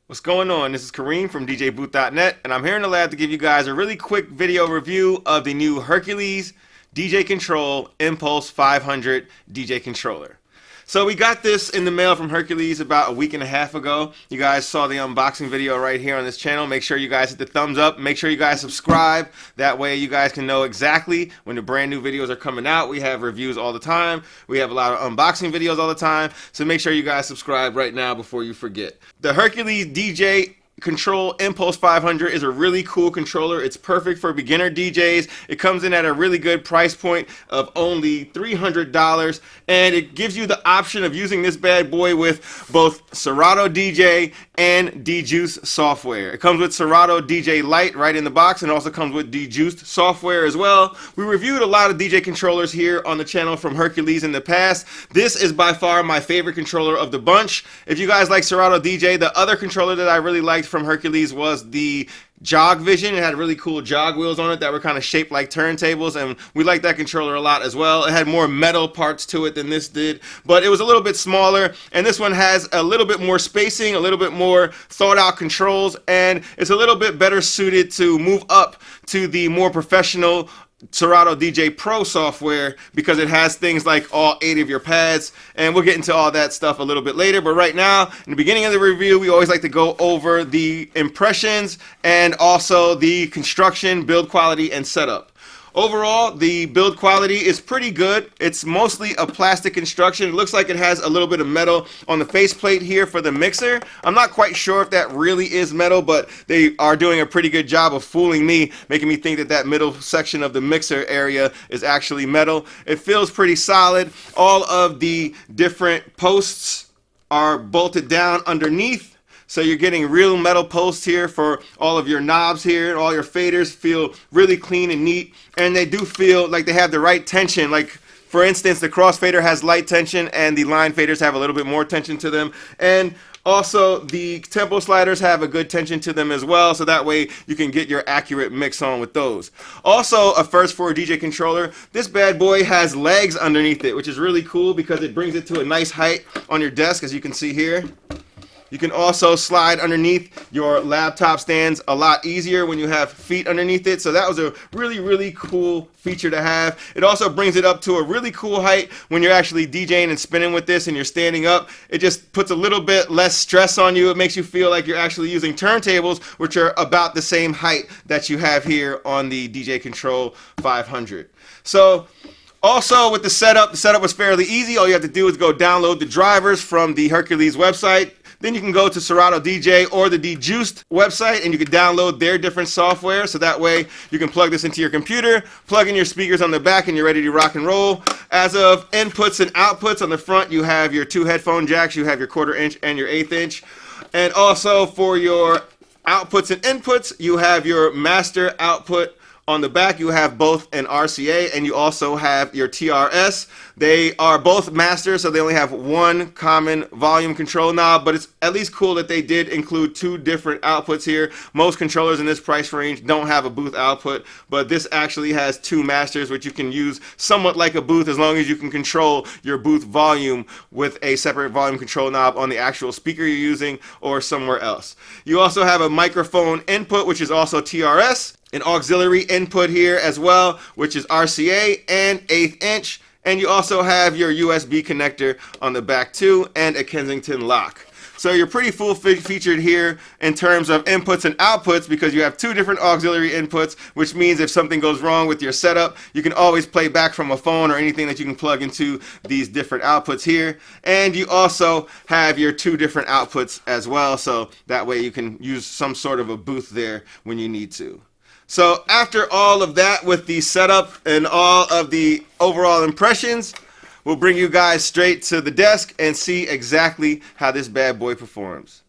What's going on? This is Kareem from DJBooth.net, and I'm here in the lab to give you guys a really quick video review of the new Hercules DJControl Impulse 500 DJ controller. So we got this in the mail from Hercules about a week and a half ago. You guys saw the unboxing video right here on this channel. Make sure you guys hit the thumbs up. Make sure you guys subscribe. That way you guys can know exactly when the brand new videos are coming out. We have reviews all the time. We have a lot of unboxing videos all the time. So make sure you guys subscribe right now before you forget. The Hercules DJControl Impulse 500 is a really cool controller. It's perfect for beginner DJs. It comes in at a really good price point of only $300, and it gives you the option of using this bad boy with both Serato DJ and DJUCED software. It comes with Serato DJ Lite right in the box, and also comes with DJUCED software as well. We reviewed a lot of DJ controllers here on the channel from Hercules in the past. This is by far my favorite controller of the bunch. If you guys like Serato DJ, the other controller that I really liked from Hercules was the Jog Vision. It had really cool jog wheels on it that were kind of shaped like turntables, and we liked that controller a lot as well. It had more metal parts to it than this did, but it was a little bit smaller, and this one has a little bit more spacing, a little bit more thought out controls, and it's a little bit better suited to move up to the more professional Serato DJ Pro software, because it has things like all 8 of your pads, and we'll get into all that stuff a little bit later. But right now, in the beginning of the review, we always like to go over the impressions and also the construction, build quality, and setup. Overall, the build quality is pretty good. It's mostly a plastic construction. It looks like it has a little bit of metal on the faceplate here for the mixer. I'm not quite sure if that really is metal, but they are doing a pretty good job of fooling me, making me think that that middle section of the mixer area is actually metal. It feels pretty solid. All of the different posts are bolted down underneath. So you're getting real metal posts here for all of your knobs here, and all your faders feel really clean and neat, and they do feel like they have the right tension. Like, for instance, the crossfader has light tension and the line faders have a little bit more tension to them, and also the tempo sliders have a good tension to them as well, so that way you can get your accurate mix on with those. Also, a first for a DJ controller, this bad boy has legs underneath it, which is really cool because it brings it to a nice height on your desk, as you can see here. You can also slide underneath your laptop stands a lot easier when you have feet underneath it. So that was a really, really cool feature to have. It also brings it up to a really cool height when you're actually DJing and spinning with this and you're standing up. It just puts a little bit less stress on you. It makes you feel like you're actually using turntables, which are about the same height that you have here on the DJControl 500. So also with the setup was fairly easy. All you have to do is go download the drivers from the Hercules website. Then you can go to Serato DJ or the DJUCED website, and you can download their different software, so that way you can plug this into your computer, plug in your speakers on the back, and you're ready to rock and roll. As of inputs and outputs, on the front you have your 2 headphone jacks, you have your 1/4 inch and your 1/8 inch. And also for your outputs and inputs, you have your master output. On the back, you have both an RCA and you also have your TRS. They are both masters, so they only have one common volume control knob, but it's at least cool that they did include 2 different outputs here. Most controllers in this price range don't have a booth output, but this actually has 2 masters, which you can use somewhat like a booth, as long as you can control your booth volume with a separate volume control knob on the actual speaker you're using or somewhere else. You also have a microphone input, which is also TRS. An auxiliary input here as well, which is RCA and 1/8 inch, and you also have your USB connector on the back too, and a Kensington lock. So you're pretty full featured here in terms of inputs and outputs, because you have 2 different auxiliary inputs, which means if something goes wrong with your setup, you can always play back from a phone or anything that you can plug into these different outputs here. And you also have your 2 different outputs as well, so that way you can use some sort of a booth there when you need to. So after all of that with the setup and all of the overall impressions, we'll bring you guys straight to the desk and see exactly how this bad boy performs.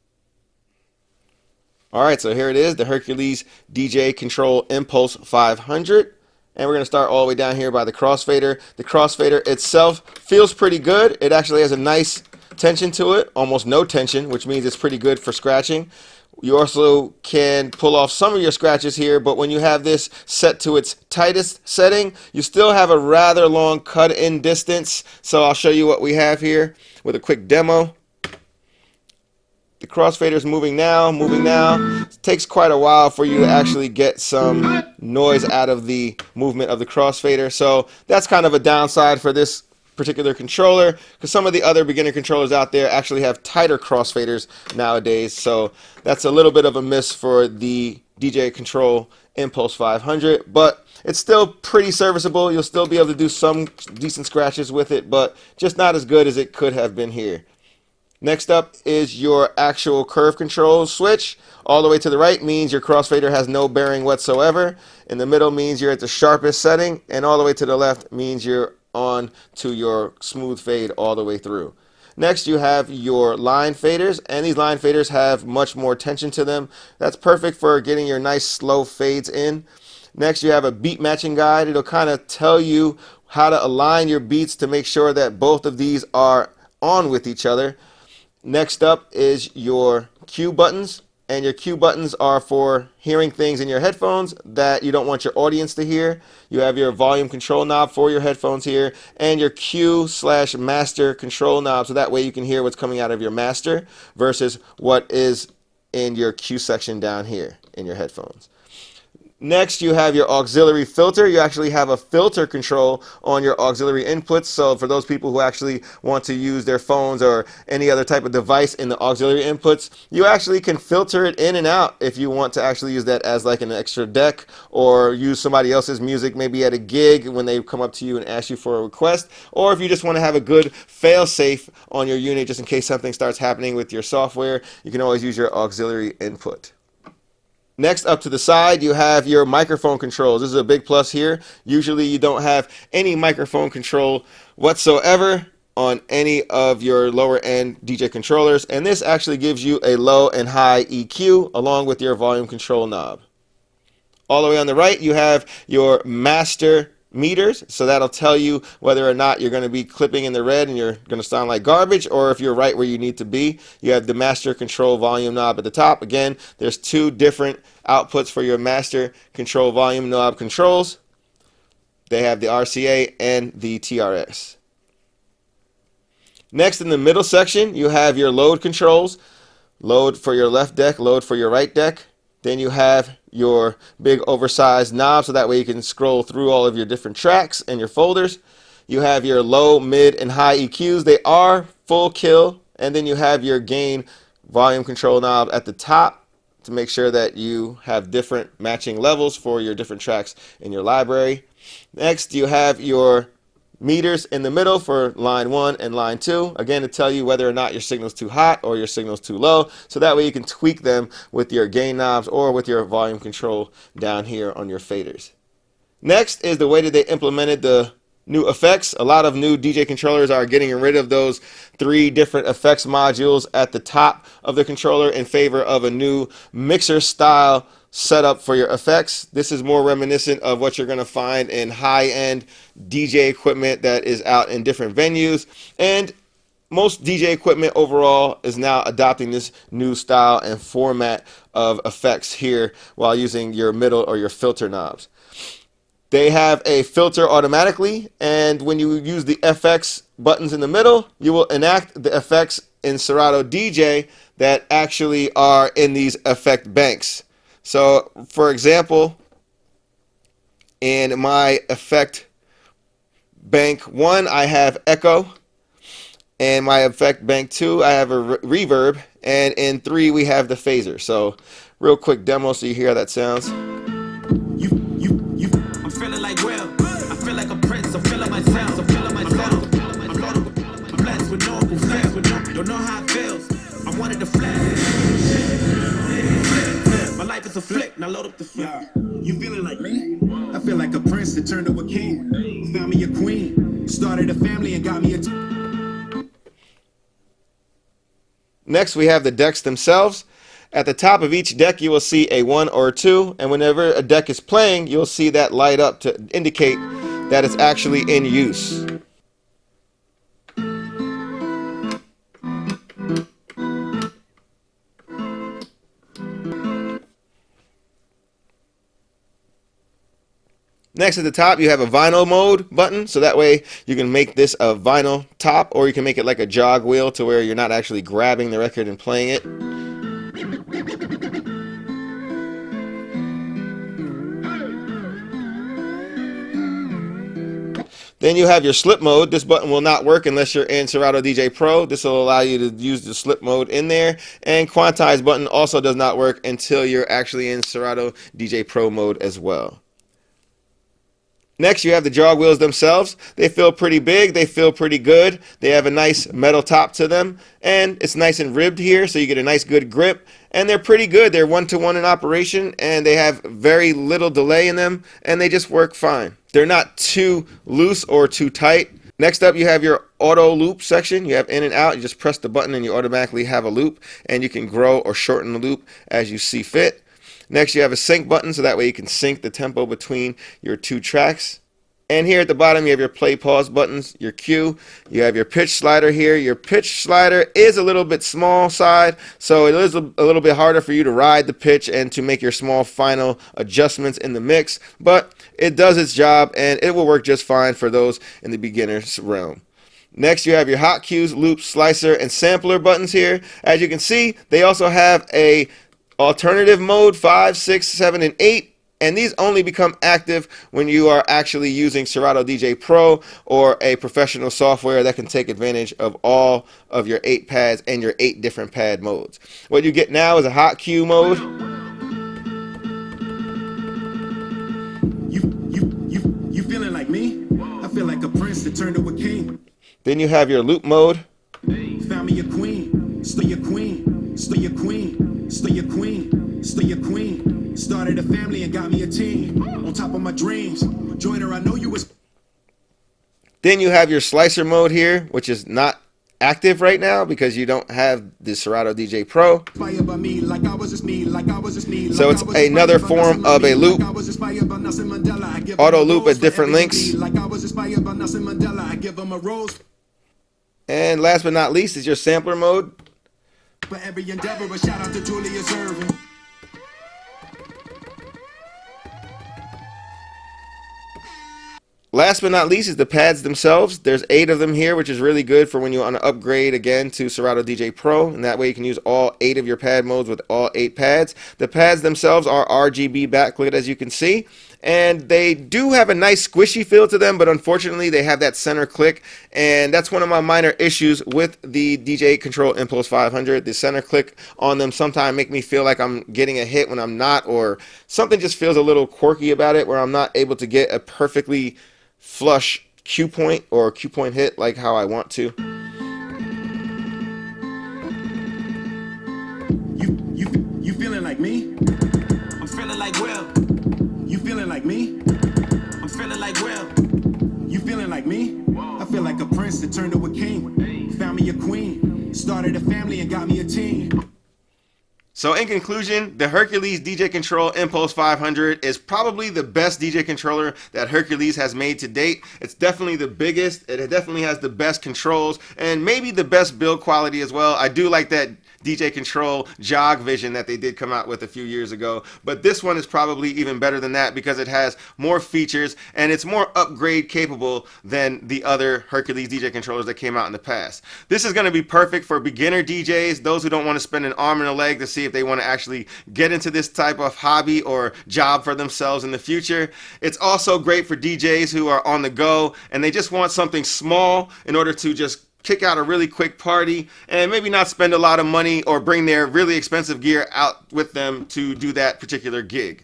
Alright, so here it is, the Hercules DJControl Impulse 500. And we're going to start all the way down here by the crossfader. The crossfader itself feels pretty good. It actually has a nice tension to it, almost no tension, which means it's pretty good for scratching. You also can pull off some of your scratches here, but when you have this set to its tightest setting, you still have a rather long cut-in distance. So I'll show you what we have here with a quick demo. The crossfader is moving now, moving now. It takes quite a while for you to actually get some noise out of the movement of the crossfader. So that's kind of a downside for this particular controller, because some of the other beginner controllers out there actually have tighter crossfaders nowadays. So that's a little bit of a miss for the DJ Control Impulse 500, but it's still pretty serviceable. You'll still be able to do some decent scratches with it, but just not as good as it could have been here. Next up is your actual curve control switch. All the way to the right means your crossfader has no bearing whatsoever. In the middle means you're at the sharpest setting, and all the way to the left means you're on to your smooth fade all the way through. Next, you have your line faders, and these line faders have much more tension to them. That's perfect for getting your nice slow fades in. Next, you have a beat matching guide. It'll kind of tell you how to align your beats to make sure that both of these are on with each other. Next up is your cue buttons, and your cue buttons are for hearing things in your headphones that you don't want your audience to hear. You have your volume control knob for your headphones here, and your cue/master control knob, so that way you can hear what's coming out of your master versus what is in your cue section down here in your headphones. Next, you have your auxiliary filter. You actually have a filter control on your auxiliary inputs. So for those people who actually want to use their phones or any other type of device in the auxiliary inputs, you actually can filter it in and out if you want to actually use that as like an extra deck, or use somebody else's music maybe at a gig when they come up to you and ask you for a request, or if you just want to have a good fail-safe on your unit just in case something starts happening with your software, you can always use your auxiliary input. Next, up to the side, you have your microphone controls. This is a big plus here. Usually you don't have any microphone control whatsoever on any of your lower end DJ controllers, and this actually gives you a low and high EQ along with your volume control knob. All the way on the right, you have your master meters, so that'll tell you whether or not you're going to be clipping in the red and you're going to sound like garbage, or if you're right where you need to be. You have the master control volume knob at the top. Again, there's two different outputs for your master control volume knob controls. They have the RCA and the TRS. Next, in the middle section, you have your load controls. Load for your left deck, load for your right deck. Then you have your big oversized knob, so that way you can scroll through all of your different tracks and your folders. You have your low, mid, and high EQs. They are full kill. And then you have your gain volume control knob at the top to make sure that you have different matching levels for your different tracks in your library. Next, you have your meters in the middle for line 1 and line 2, again to tell you whether or not your signal's too hot or your signal's too low, so that way you can tweak them with your gain knobs or with your volume control down here on your faders. Next is the way that they implemented the new effects. A lot of new DJ controllers are getting rid of those 3 different effects modules at the top of the controller in favor of a new mixer style setup for your effects. This is more reminiscent of what you're going to find in high-end DJ equipment that is out in different venues, and most DJ equipment overall is now adopting this new style and format of effects here while using your middle or your filter knobs. They have a filter automatically, and when you use the FX buttons in the middle, you will enact the effects in Serato DJ that actually are in these effect banks. So, for example, in my effect bank 1, I have echo, and my effect bank 2, I have a reverb, and in 3, we have the phaser. So, real quick demo so you hear how that sounds. I'm feeling like well, I feel like a prince, I'm feeling myself, I'm feeling myself, I'm blessed with no fail, don't know how it feels, I wanted to flash. My life is a flick, now load up the flick. You feeling like me? I feel like a prince that turned to a king. Found me a queen, started a family and got me a... Next, we have the decks themselves. At the top of each deck, you will see a 1 or a 2, and whenever a deck is playing, you'll see that light up to indicate that it's actually in use. Next at the top, you have a vinyl mode button, so that way you can make this a vinyl top, or you can make it like a jog wheel to where you're not actually grabbing the record and playing it. Then you have your slip mode. This button will not work unless you're in Serato DJ Pro. This will allow you to use the slip mode in there. And quantize button also does not work until you're actually in Serato DJ Pro mode as well. Next, you have the jog wheels themselves. They feel pretty big. They feel pretty good. They have a nice metal top to them. And it's nice and ribbed here, so you get a nice good grip. And they're pretty good. They're 1-to-1 in operation, and they have very little delay in them, and they just work fine. They're not too loose or too tight. Next up, you have your auto loop section. You have in and out. You just press the button, and you automatically have a loop, and you can grow or shorten the loop as you see fit. Next, you have a sync button, so that way you can sync the tempo between your two tracks. And here at the bottom, you have your play pause buttons, your cue. You have your pitch slider here. Your pitch slider is a little bit small side, so it is a little bit harder for you to ride the pitch and to make your small final adjustments in the mix. But it does its job, and it will work just fine for those in the beginner's realm. Next, you have your hot cues, loop, slicer, and sampler buttons here. As you can see, they also have a alternative mode 5, 6, 7, and 8, and these only become active when you are actually using Serato DJ Pro or a professional software that can take advantage of all of your 8 pads and your 8 different pad modes. What you get now is a hot cue mode. You feeling like me? I feel like a prince that turned to a king. Then you have your loop mode. Found me a queen, still your queen, still your queen, still your queen, still your queen. Started a family and got me a team. On top of my dreams, Joiner, I know you was. Then you have your slicer mode here, which is not active right now because you don't have the Serato DJ Pro. So it's another form of a loop. Auto loop at different lengths. And last but not least is your sampler mode. For every endeavor, a shout out to Julius Irving. Last but not least is the pads themselves. There's 8 of them here, which is really good for when you want to upgrade again to Serato DJ Pro, and that way you can use all 8 of your pad modes with all 8 pads. The pads themselves are RGB backlit, as you can see, and they do have a nice squishy feel to them, but unfortunately they have that center click, and that's one of my minor issues with the DJControl Inpulse 500. The center click on them sometimes make me feel like I'm getting a hit when I'm not, or something just feels a little quirky about it where I'm not able to get a perfectly flush cue point or cue point hit like how I want to. You feeling like me? I'm feeling like Will. You feeling like me? I'm feeling like Will. You feeling like me? I feel like a prince that turned to a king. Found me a queen. Started a family and got me a team. So in conclusion, the Hercules DJControl Inpulse 500 is probably the best DJ controller that Hercules has made to date. It's definitely the biggest, it definitely has the best controls, and maybe the best build quality as well. I do like that DJControl jog vision that they did come out with a few years ago, but this one is probably even better than that because it has more features and it's more upgrade capable than the other Hercules DJ controllers that came out in the past. This is going to be perfect for beginner DJs, those who don't want to spend an arm and a leg to see if they want to actually get into this type of hobby or job for themselves in the future. It's also great for DJs who are on the go and they just want something small in order to just kick out a really quick party and maybe not spend a lot of money or bring their really expensive gear out with them to do that particular gig.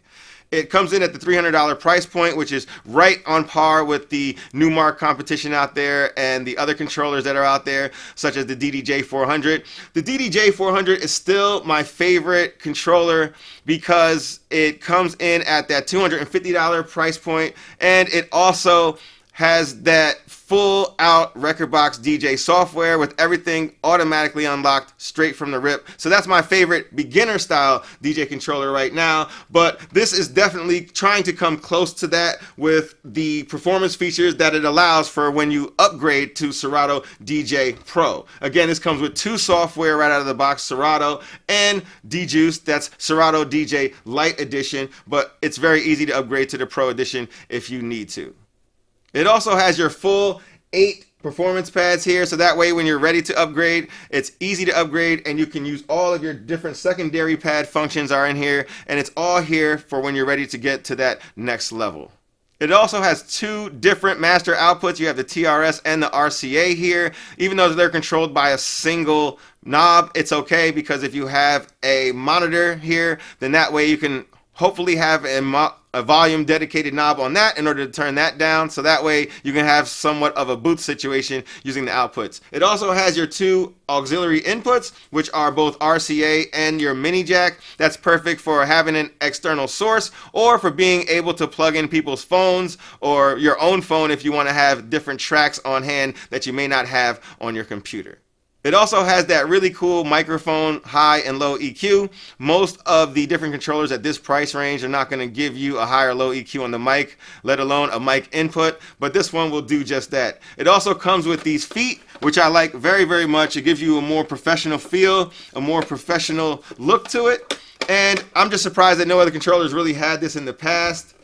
It comes in at the $300 price point, which is right on par with the Newmark competition out there and the other controllers that are out there, such as the DDJ400. The DDJ400 is still my favorite controller because it comes in at that $250 price point, and it also has that full out record box DJ software with everything automatically unlocked straight from the rip. So that's my favorite beginner style DJ controller right now, but this is definitely trying to come close to that with the performance features that it allows for when you upgrade to Serato DJ Pro. Again, this comes with 2 software right out of the box, Serato and DJUCED. That's Serato DJ Lite Edition, but it's very easy to upgrade to the Pro Edition if you need to. It also has your full 8 performance pads here, so that way when you're ready to upgrade, it's easy to upgrade and you can use all of your different secondary pad functions are in here, and it's all here for when you're ready to get to that next level. It also has 2 different master outputs. You have the TRS and the RCA here. Even though they're controlled by a single knob, it's okay, because if you have a monitor here, then that way you can hopefully have a volume dedicated knob on that in order to turn that down, so that way you can have somewhat of a booth situation using the outputs. It also has your 2 auxiliary inputs, which are both RCA and your mini jack. That's perfect for having an external source or for being able to plug in people's phones or your own phone if you want to have different tracks on hand that you may not have on your computer. It also has that really cool microphone high and low EQ. Most of the different controllers at this price range are not going to give you a high or low EQ on the mic, let alone a mic input, but this one will do just that. It also comes with these feet, which I like very, very much. It gives you a more professional feel, a more professional look to it, and I'm just surprised that no other controllers really had this in the past,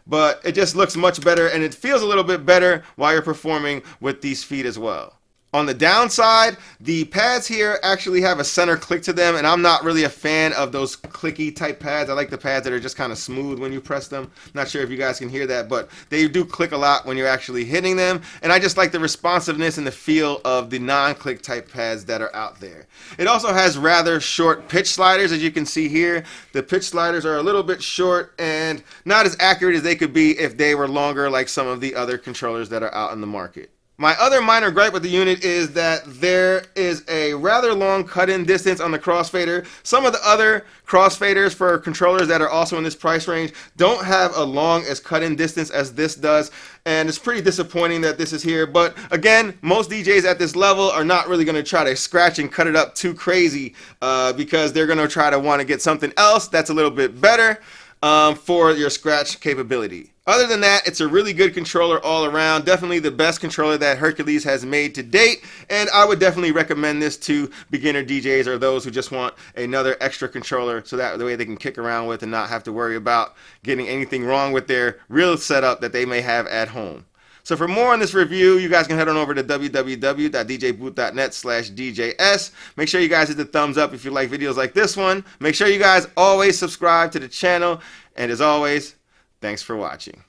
but it just looks much better and it feels a little bit better while you're performing with these feet as well. On the downside, the pads here actually have a center click to them, and I'm not really a fan of those clicky type pads. I like the pads that are just kind of smooth when you press them. Not sure if you guys can hear that, but they do click a lot when you're actually hitting them, and I just like the responsiveness and the feel of the non-click type pads that are out there. It also has rather short pitch sliders, as you can see here. The pitch sliders are a little bit short and not as accurate as they could be if they were longer like some of the other controllers that are out in the market. My other minor gripe with the unit is that there is a rather long cut-in distance on the crossfader. Some of the other crossfaders for controllers that are also in this price range don't have a long as cut-in distance as this does, and it's pretty disappointing that this is here. But again, most DJs at this level are not really going to try to scratch and cut it up too crazy because they're going to try to want to get something else that's a little bit better for your scratch capability. Other than that, it's a really good controller all around. Definitely the best controller that Hercules has made to date, and I would definitely recommend this to beginner DJs or those who just want another extra controller so that the way they can kick around with and not have to worry about getting anything wrong with their real setup that they may have at home. So for more on this review, you guys can head on over to www.djbooth.net/DJS. Make sure you guys hit the thumbs up if you like videos like this one. Make sure you guys always subscribe to the channel. And as always, thanks for watching.